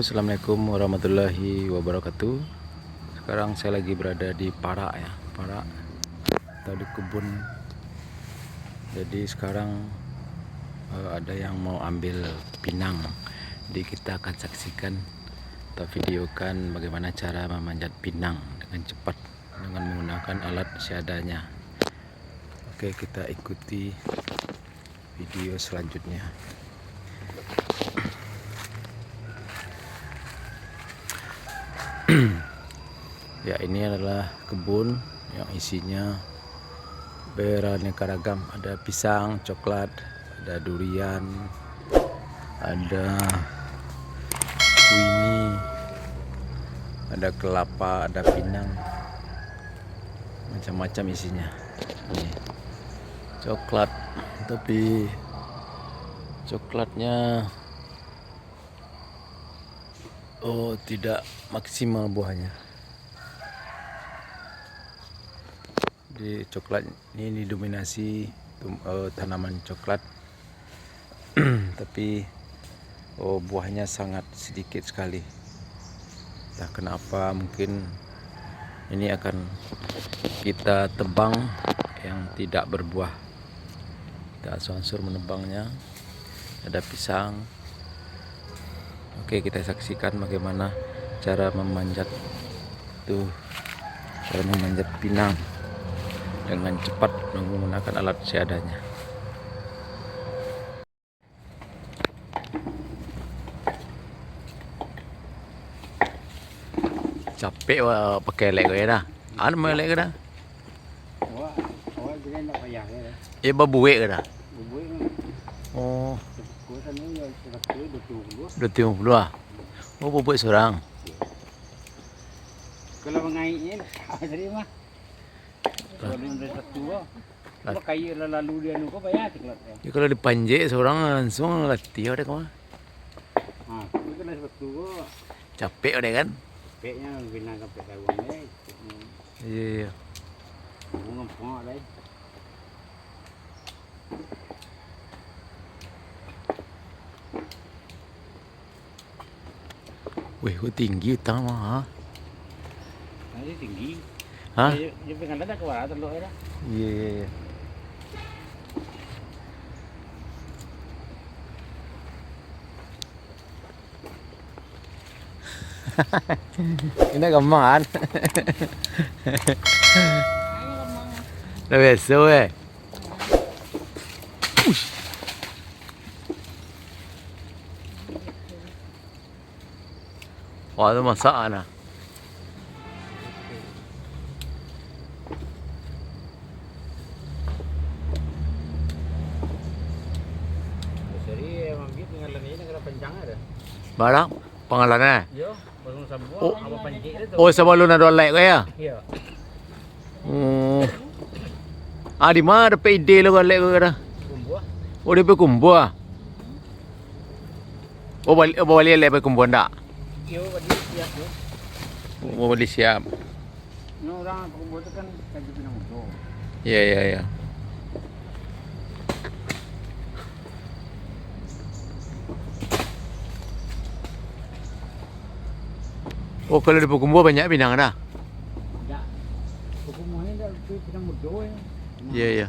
Assalamualaikum warahmatullahi wabarakatuh. Sekarang saya lagi berada di Parak ya, Parak atau di kebun. Jadi sekarang ada yang mau ambil pinang. Jadi kita akan saksikan atau videokan bagaimana cara memanjat pinang dengan cepat dengan menggunakan alat seadanya. Oke, kita ikuti video selanjutnya. Ya, ini adalah kebun yang isinya beraneka ragam. Ada pisang, coklat, ada durian, ada kuini, ada kelapa, ada pinang, macam-macam isinya. Ini coklat, tapi coklatnya tidak maksimal buahnya. Di coklat ini didominasi tanaman coklat, tapi buahnya sangat sedikit sekali. Entah kenapa, mungkin ini akan kita tebang yang tidak berbuah. Kita angsur menebangnya. Ada pisang. Oke, kita saksikan bagaimana cara memanjat pinang dengan cepat menggunakan alat seadanya. Capek wah pakai lek gue dah. Ada mau lek dah. Awak jadi nak payah ya. Babuek ke dah. Bubuh Oh, kuasa ni ya 120. 250 ah. Oh, babuek seorang. Kalau mengaitnya tadi mah. Kalau dari satu kalau kayu lalu dia nu kau payah tiklat ya. Ya, kalau dipanjek seorang langsung latih ada kau. Itu kena satu Capek ada kan? peknya bina kapek kawan ni. Iya. Ngomong lagi. Wih, kok tinggi utang mah. Nanti tinggi. Hah? Dia pengen ada ke bawah telur dah. Iya. Ini gampang kan? Dah biasa weh. Wah, itu masak nah. Jadi emang gitu pengalaman ini negara panjang ada. Barang pengalaman. Yo, baru sambuah Oh. apa panjang itu. Oh, sebelum ada like kau ya? Iya. Oh. Di mana dapat ide lo like kau dah? Kumbuah. Oh, dia pergi kumbu ah. Oh, balik like kumbu ndak? Yo, badi siap yo. Oh, balik siap. No, orang kumbuah tu kan kaji pinang mudo. Ya. Oh, kalau di kumbu banyak pinang dah. Enggak. Kumbuahnya dah pinang mudo ya. Iya.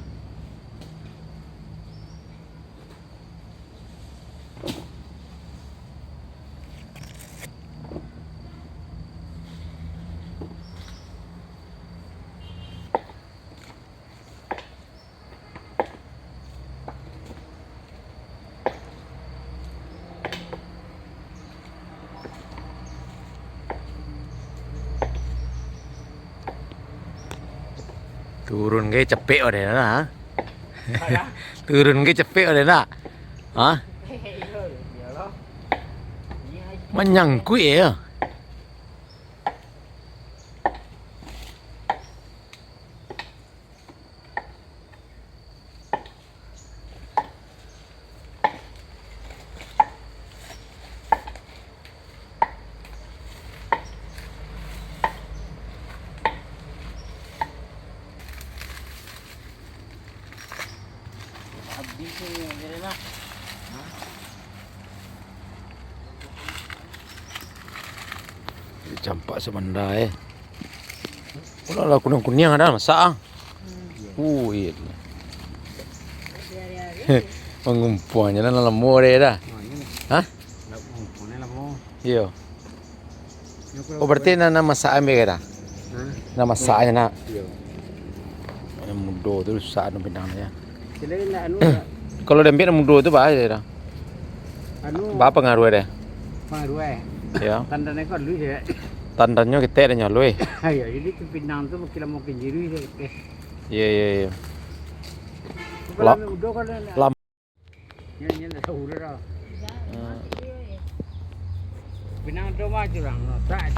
Turun ke cepek ada lah. Turun ke cepek ada tak? Hah? Menyangkut ya. Abdi tu ni lah. campak semanda Ulah lah kuning ada masak. Iya. Mengumpuannya lah lemu deh dah. Hah? Iya. Oh berarti nana masak ambil kata? Nana masaknya nak. Iya. Yang muda tu susah nak pinangnya. Selain nak anu Kalau dempet muda tu bah je dah. anu Bah pengaruh dia. pengaruh Ya. tandanya kan lu je. Tandanya kita ada nyaloi. Ya, jadi ke Pinang tu mungkin mau ke Jiru je. Iya. Kalau udah kan Lam. Ni tahu dah. Pinang tu mah curang. Tak.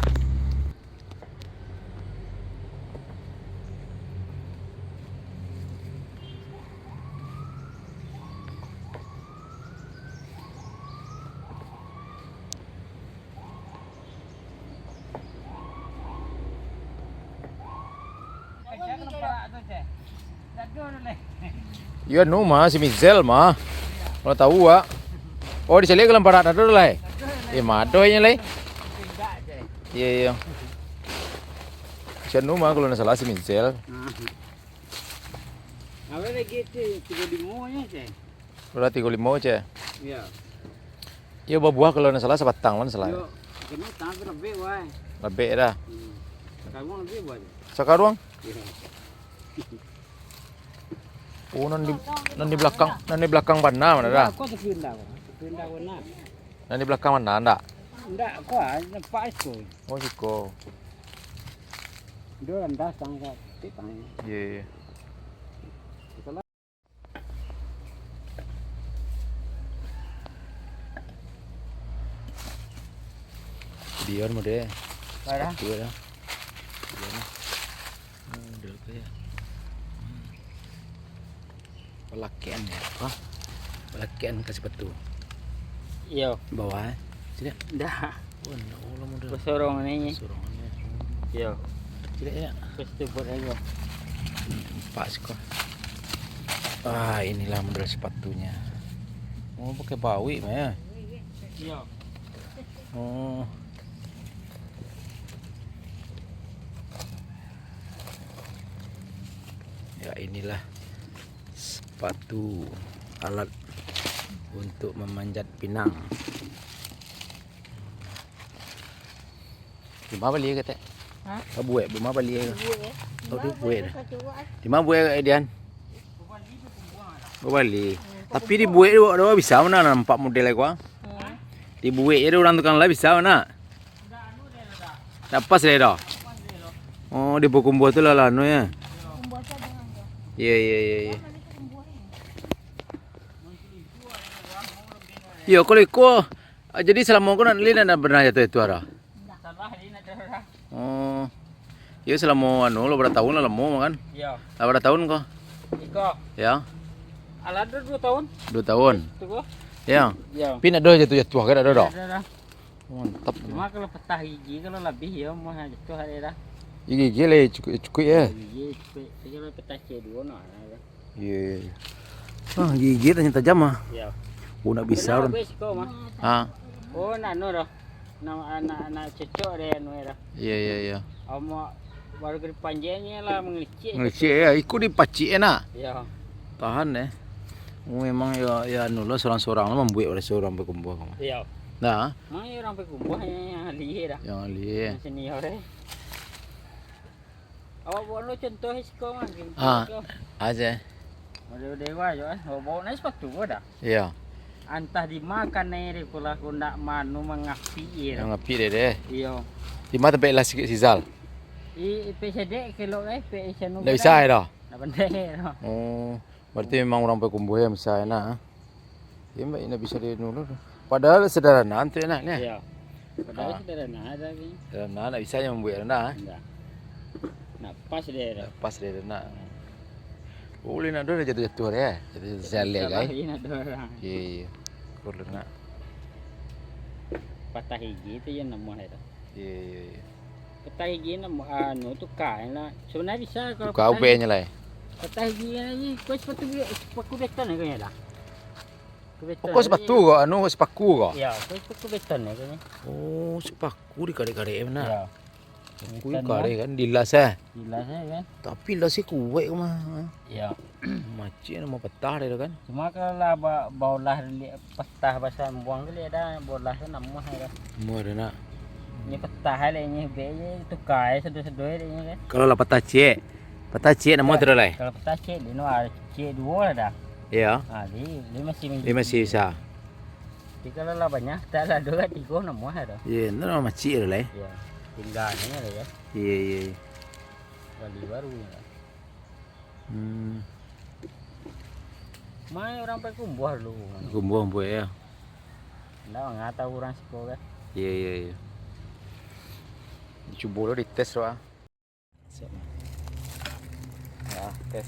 Ya nu mah si Mizel mah. Kalau tahu Oh di sini kalau parat ada lah. Madonya lah. Iya. Si nu mah kalau nggak salah si Mizel. Apa lagi tu 35 nya je. Berarti 35 aja. Ya. Ya buah kalau nggak salah sebatang kan salah. Yo, kena tak lebih wah. Lebih dah. Kamu lebih buat. Sekarang? Ya. Oh nan di belakang mana mana dah? Kau tu pindah mana? Nan di belakang mana anda? Enggak, kau nampak itu. Oh siko. Dia anda sangat tipang. Iya. Dia mau deh. Ada? Dia dah. Dulu tu ya. Pelakian ya, apa? Pelakian kasih batu. Iya. Bawah, tidak? Dah. Oh, Allah mudah. Bersorong ni. Sorongannya. Iya. Tidak ya? Pasti buat lagi. Pas kok. Inilah model sepatunya. Oh, pakai bawi mah ya. Iya. Oh. Ya inilah sepatu alat untuk memanjat pinang. Di mana beli kata? Hah? Buat, di mana beli? Oh, di buat. Di mana Buat. buat Dian? Bali. Tapi di buat dia bisa mana nampak model aku? Di buat dia orang tukang lah bisa mana? Dapat saya dah. Oh, di Bokumbo tu lah anu ya. Iya. Iya, kalau ikut, jadi selama kau nak lihat nak pernah jatuh itu arah. Salah ni nak dah. Oh, iya selama anu lo berapa tahun lah lama kan? Iya. Lah berapa tahun kau? Iko. Ya, Alat 2 tahun. 2 tahun. Tu ko. Ya, Ya. pin ada jatuh kan ada dah. Dah. Mantap. Cuma kalau petah gigi kalau lebih ya mau jatuh hari dah. Gigi le cukup ya. Gigi kalau petah C2 nak. Iya. Ah, gigi ternyata tajam ah. Ya. Oh, nak bisa orang. Habis kau mah. Ah, Oh, nak no dah. Nak cocok dia anu dah. iya. Amo baru ke panjangnya lah mengelicik. Ngecek ya, ikut dipacik enak. Ya. Tahan Oh, memang ya anu lah seorang-seorang lah membuat oleh seorang berkumpul. Ya. Nah, Mang orang berkumpul yang ahli dah. yang ali. Yang senior dah. Awak buat lo contoh kau mah. Aja. Ada dewa je kan. Awak bawa nasi sepatu dah. Iya. Antah dimakan ni pula aku nak manu mengapi Yang ngapi deh. Iya. Di mana tempat lah sikit sisal. PCD kilo PCD. Dah bisa dah. Dah pandai dah. Oh, berarti memang orang berkumpul yang bisa enak. Ya, mbak ini bisa di dulu. Padahal sederhana tu enak ni. Iya. Padahal sederhana ada ni. Sederhana nak bisa yang membuat enak. Enggak. Nak pas dia dah. Pas dia enak. Boleh nak dah jatuh-jatuh dia. Jatuh sekali guys. Ini nak orang. Iya. Boleh nak. Patah gigi tu yang nama dia. Iya. Patah gigi nama anu tu kain lah. Sebenarnya bisa kalau Kau be nya lah. patah gigi ni kau sepatu betul ni kau dah. beton. Pokok sepatu kok, anu sepaku kok. Ya, paku beton ya kan. Oh, sepaku dikare-kare mana? Ya. Kui kare kan dilas eh. Gila saya kan. Tapi lasnya kuat mah. Ya. Macam mau petah dia kan. Cuma kalau lah baulah petah bahasa buang kali ada baulah tu nama ada. Semua ada nak. Ini petah le ini be tu kai sedo-sedo ini kan. Kalau lah petah cek nama tu lah. Kalau petah cek dia no ada cek dua dah. Ya. Ah, dia masih Dia masih bisa. Jadi kalau lah banyak tak ada dua tiga nama ada. Ya, itu nama macam lah. Ya. Tinggalnya ada ya. Iya iya. Kali baru ya. Mai orang pakai kumbuh dulu. Kumbuh ya. Nggak ngata orang siko kan. Iya iya iya. Coba lo dites lah. Ya, tes.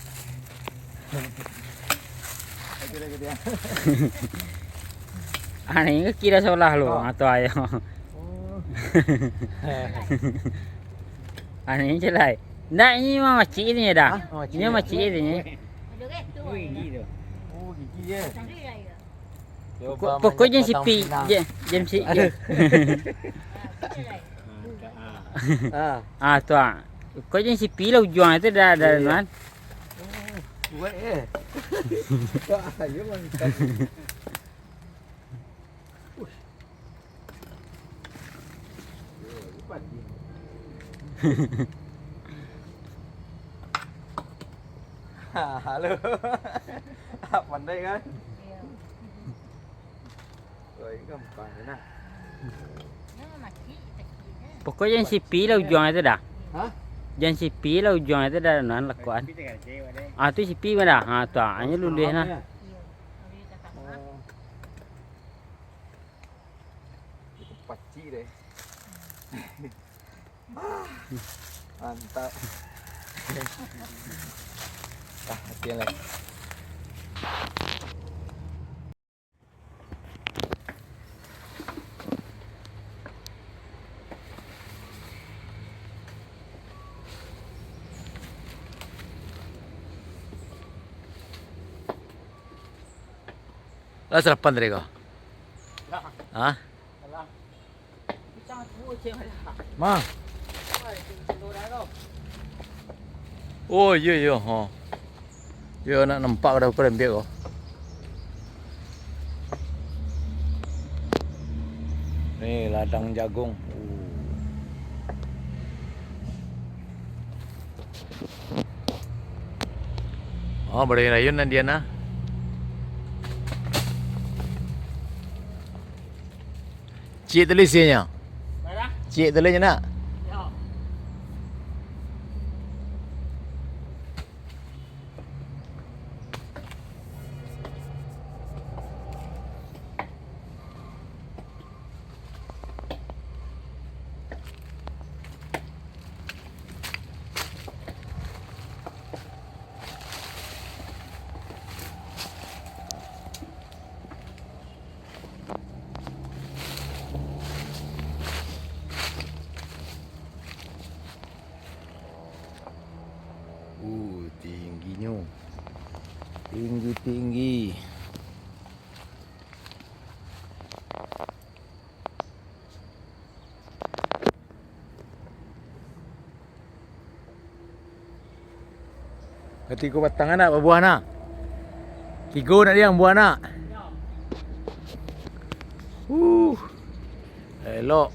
Lagi dia. Aneh kira sebelah lo atau ayo. Aneh celai. Nggak ini mah macam ini dah. Ini macam ini. Oh, gigi tu. Oh, gigi ya. Pokoknya sipi, jam si. Ah tu ah. Pokoknya sipi lah ujung itu dah kan. Buat eh. Ayo mantap. Halo. Pandai kan? Rồi gampang nak. Pokoknya sipi lah ujung itu dah. Hah? Jangan sipi lah ujung itu dah nan lakuan. Ah tu sipi mana? Ah tu hanya lulus nah. Itu paci deh. Mantap. Hati lah. Lah serapan dari kau? Hah? Ma. Oh iya iya ha. Ya nak nampak dah ukuran biak kau. Ni ladang jagung. Oh, berayu-rayun na dia na. Cik tulisnya. Mana? Cik tulisnya nak. Ya. Tingginya. Tinggi-tinggi. Tiga batang nak buah nak. Tiga nak dia buah nak. Elok.